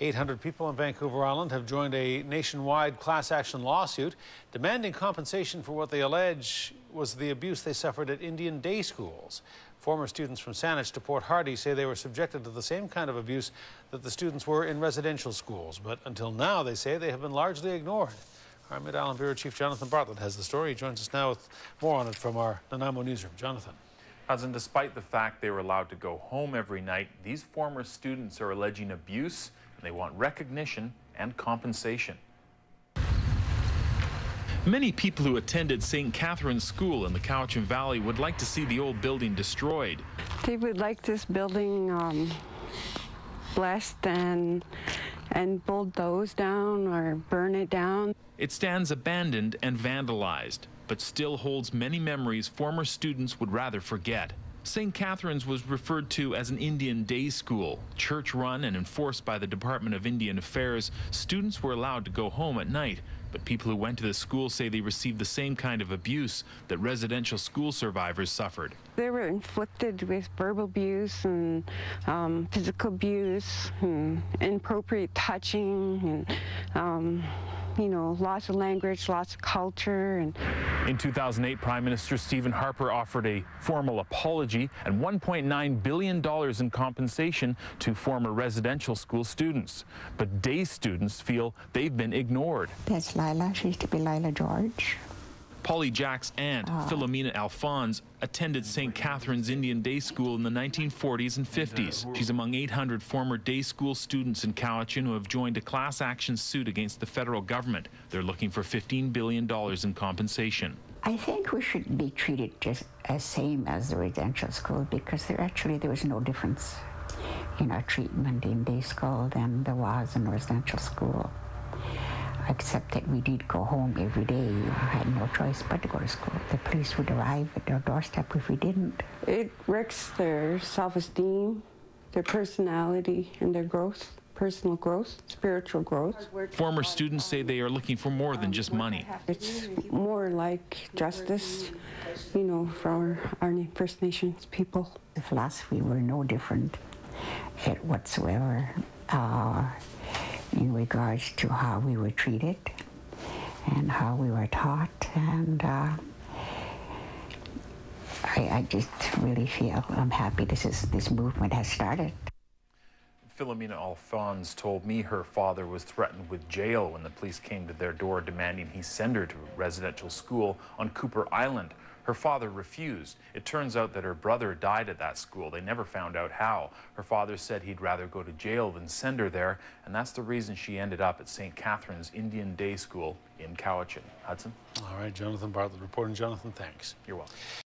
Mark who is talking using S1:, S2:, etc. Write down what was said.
S1: 800 people on Vancouver Island have joined a nationwide class action lawsuit demanding compensation for what they allege was the abuse they suffered at Indian day schools. Former students from Saanich to Port Hardy say they were subjected to the same kind of abuse that the students were in residential schools. But until now, they say they have been largely ignored. Our Mid-Island Bureau Chief Jonathan Bartlett has the story. He joins us now with more on it from our Nanaimo newsroom. Jonathan.
S2: Hudson, despite the fact they were allowed to go home every night, these former students are alleging abuse, and they want recognition and compensation.
S3: Many people who attended St. Catherine's School in the Cowichan Valley would like to see the old building destroyed.
S4: They would like this building blessed and bulldoze down or burn it down.
S3: It stands abandoned and vandalized, but still holds many memories former students would rather forget. St. Catherine's was referred to as an Indian day school. Church-run and enforced by the Department of Indian Affairs, students were allowed to go home at night, but people who went to the school say they received the same kind of abuse that residential school survivors suffered.
S4: They were inflicted with verbal abuse and physical abuse, and inappropriate touching, and lots of language, lots of culture.
S2: In 2008, Prime Minister Stephen Harper offered a formal apology and $1.9 billion in compensation to former residential school students. But day students feel they've been ignored.
S5: That's Lila. She used to be Lila George.
S3: Polly Jack's aunt, Philomena Alphonse, attended St. Catherine's Indian Day School in the 1940s and 50s. She's among 800 former day school students in Cowichan who have joined a class action suit against the federal government. They're looking for $15 billion in compensation.
S5: I think we should be treated just as same as the residential school, because there was no difference in our treatment in day school than there was in residential school. Except that we did go home every day. We had no choice but to go to school. The police would arrive at our doorstep if we didn't.
S4: It wrecks their self-esteem, their personality, and their growth, personal growth, spiritual growth.
S3: Former students say they are looking for more than just money.
S4: It's more like justice, for our First Nations people.
S5: The philosophy were no different whatsoever. In regards to how we were treated and how we were taught, and I just really feel I'm happy this movement has started.
S2: Philomena Alphonse told me her father was threatened with jail when the police came to their door demanding he send her to a residential school on Cooper Island. Her father refused. It turns out that her brother died at that school. They never found out how. Her father said he'd rather go to jail than send her there, and that's the reason she ended up at St. Catherine's Indian Day School in Cowichan. Hudson?
S1: All right, Jonathan Bartlett reporting. Jonathan, thanks.
S2: You're welcome.